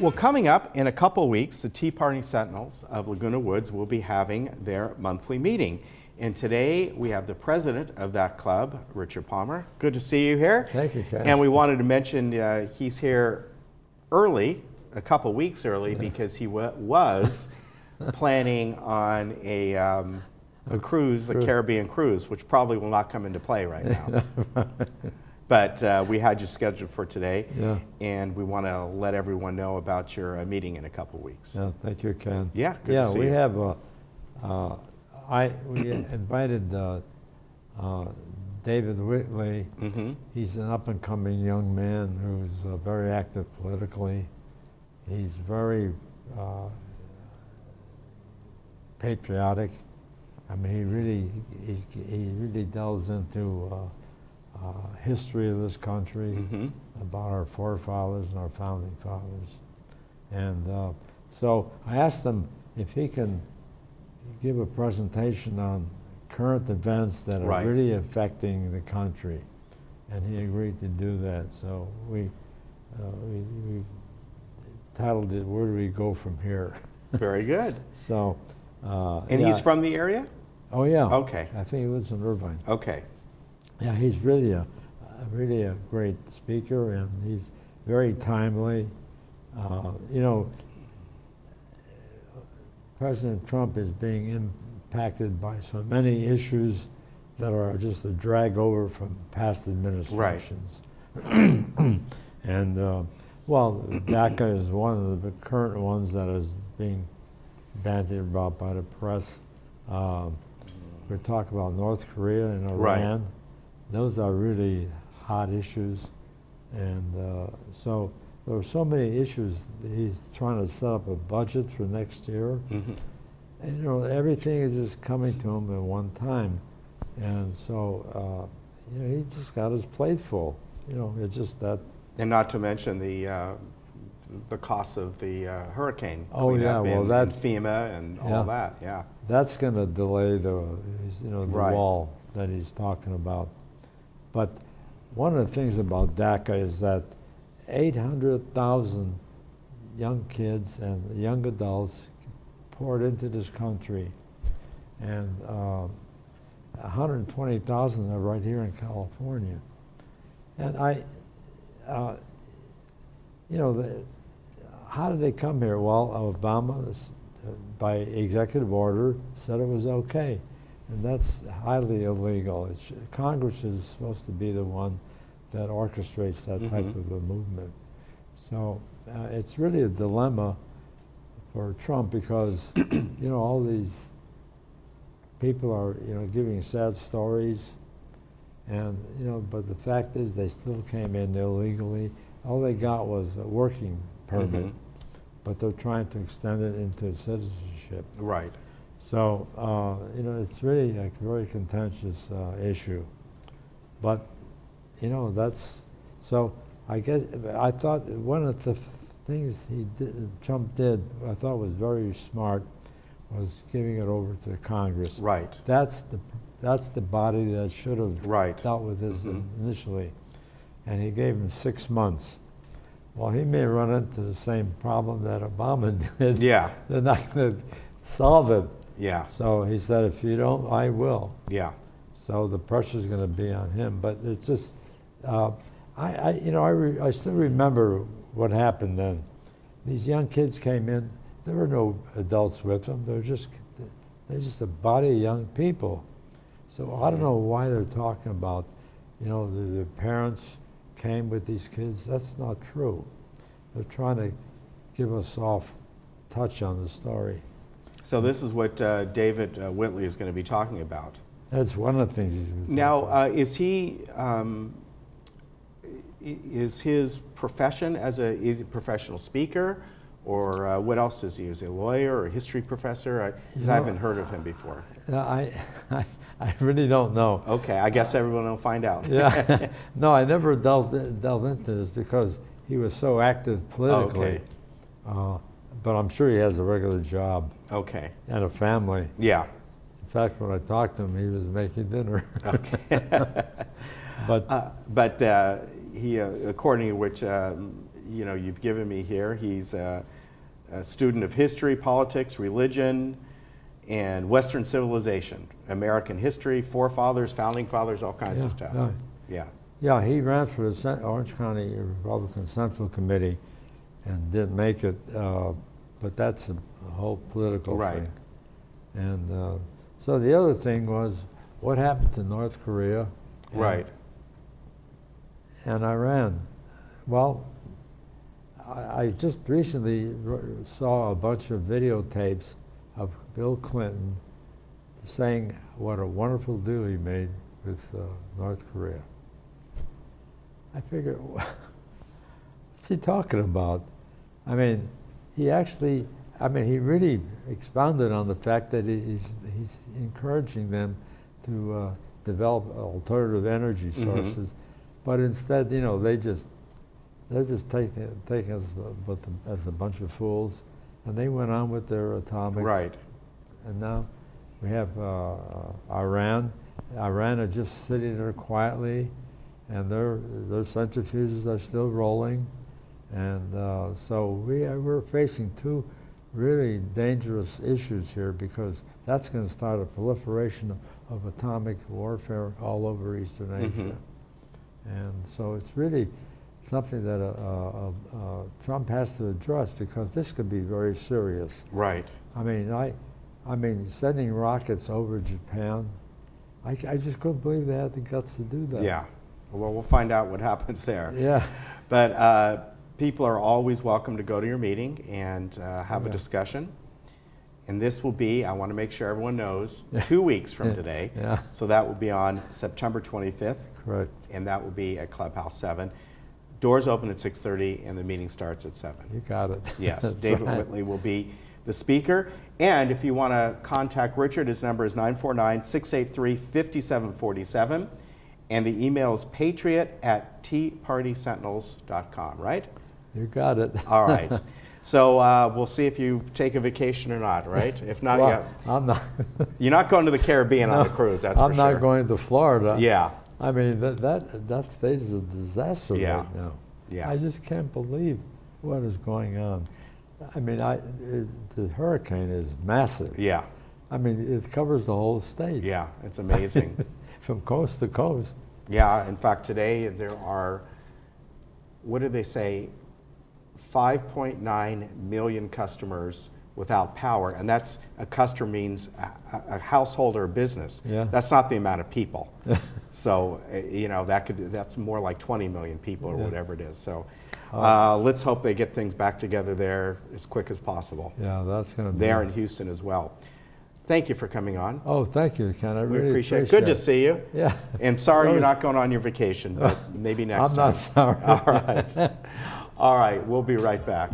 Well, coming up in a couple weeks, the Tea Party Sentinels of Laguna Woods will be having their monthly meeting. And today we have the president of that club, Richard Palmer. Good to see you here. Thank you, Ken. And we wanted to mention he's here early, a couple weeks early, because he was planning on a cruise, the Caribbean cruise, which probably will not come into play right now. But we had you scheduled for today, and we want to let everyone know about your meeting in a couple weeks. Yeah, thank you, Ken. Yeah, good to see you. We have we invited David Whitley. He's an up-and-coming young man who's very active politically. He's very patriotic. I mean, he really delves into history of this country, about our forefathers and our founding fathers. And so I asked him if he can give a presentation on current events that are really affecting the country. And he agreed to do that. So we titled it, "Where Do We Go From Here?" Very good. So, and he's from the area? Oh yeah. Okay. I think he lives in Irvine. Okay. Yeah, he's really a great speaker, and he's very timely. You know, President Trump is being impacted by so many issues that are just a drag over from past administrations. And well, DACA is one of the current ones that is being bandied about by the press. We're talking about North Korea and Iran. Those are really hot issues, and so there are so many issues. He's trying to set up a budget for next year, and you know, everything is just coming to him at one time, and so you know, he just got his plate full. You know, it's just that. And not to mention the cost of the hurricane. Oh yeah, well that FEMA and all that. Yeah, that's going to delay the wall that he's talking about. But one of the things about DACA is that 800,000 young kids and young adults poured into this country, and 120,000 are right here in California. And you know, how did they come here? Well, Obama, by executive order, said it was okay. And that's highly illegal. Congress is supposed to be the one that orchestrates that type of a movement. So it's really a dilemma for Trump, because you know, all these people are giving sad stories, and but the fact is they still came in illegally. All they got was a working permit, but they're trying to extend it into citizenship. Right. So, it's really a very contentious issue. But, that's, so I guess, I thought one of the things Trump did, I thought was very smart, was giving it over to Congress. Right. That's the body that should have dealt with this initially. And he gave him 6 months. Well, he may run into the same problem that Obama did. Yeah. They're not going to solve it. Yeah. So he said, if you don't, I will. Yeah. So the pressure's going to be on him. But it's just, I still remember what happened then. These young kids came in. There were no adults with them. They're just a body of young people. So I don't know why they're talking about, the parents came with these kids. That's not true. They're trying to give a soft touch on the story. So this is what David Whitley is going to be talking about. That's one of the things he's going to talk about. Now, is his profession is he a professional speaker, or what else is he? Is he a lawyer or a history professor? I haven't heard of him before. I really don't know. Okay, I guess everyone will find out. Yeah, no, I never delved into this because he was so active politically. Okay. But I'm sure he has a regular job. Okay. And a family. Yeah. In fact, when I talked to him, he was making dinner. Okay. But he, according to which you know, you've given me here. He's a student of history, politics, religion, and Western civilization, American history, forefathers, founding fathers, all kinds of stuff. Yeah. Yeah, he ran for the Orange County Republican Central Committee and didn't make it, but that's a whole political thing. And so the other thing was, what happened to North Korea and Iran? Well, I just recently saw a bunch of videotapes of Bill Clinton saying what a wonderful deal he made with North Korea. I figured, what's he talking about? I mean, he really expounded on the fact that he's encouraging them to develop alternative energy sources, but instead, you know, they're just taking us as a bunch of fools, and they went on with their atomic. And now we have Iran. Iran are just sitting there quietly, and their centrifuges are still rolling, and so we're facing two really dangerous issues here, because that's going to start a proliferation of atomic warfare all over Eastern Asia. And so it's really something that Trump has to address, because this could be very serious. I mean, sending rockets over Japan, I just couldn't believe they had the guts to do that. Yeah. Well, we'll find out what happens there. Yeah. But people are always welcome to go to your meeting and have a discussion. And this will be, I want to make sure everyone knows, 2 weeks from today. So that will be on September 25th. Correct. And that will be at Clubhouse 7. Doors open at 6:30 and the meeting starts at 7. You got it. Yes, David Whitley will be the speaker. And if you want to contact Richard, his number is 949-683-5747. And the email is patriot@teapartysentinels.com, right? You got it. All right. So we'll see if you take a vacation or not, right? If not, well, I'm not. You're not going to the Caribbean on the cruise, that's for sure. I'm not going to Florida. Yeah. I mean, that state is a disaster right now. Yeah. I just can't believe what is going on. I mean, the hurricane is massive. Yeah. I mean, it covers the whole state. Yeah, it's amazing. From coast to coast. Yeah, in fact, today there are, what did they say, 5.9 million customers without power, and that's, a customer means a household or a business. That's not the amount of people. So, you know, that's more like 20 million people or whatever it is. So let's hope they get things back together there as quick as possible. Yeah, that's going to be. There in Houston as well. Thank you for coming on. Oh, thank you, Ken. I really appreciate it. Good to see you. Yeah. And sorry you're not going on your vacation, but maybe next time. I'm not sorry. All right. All right, we'll be right back.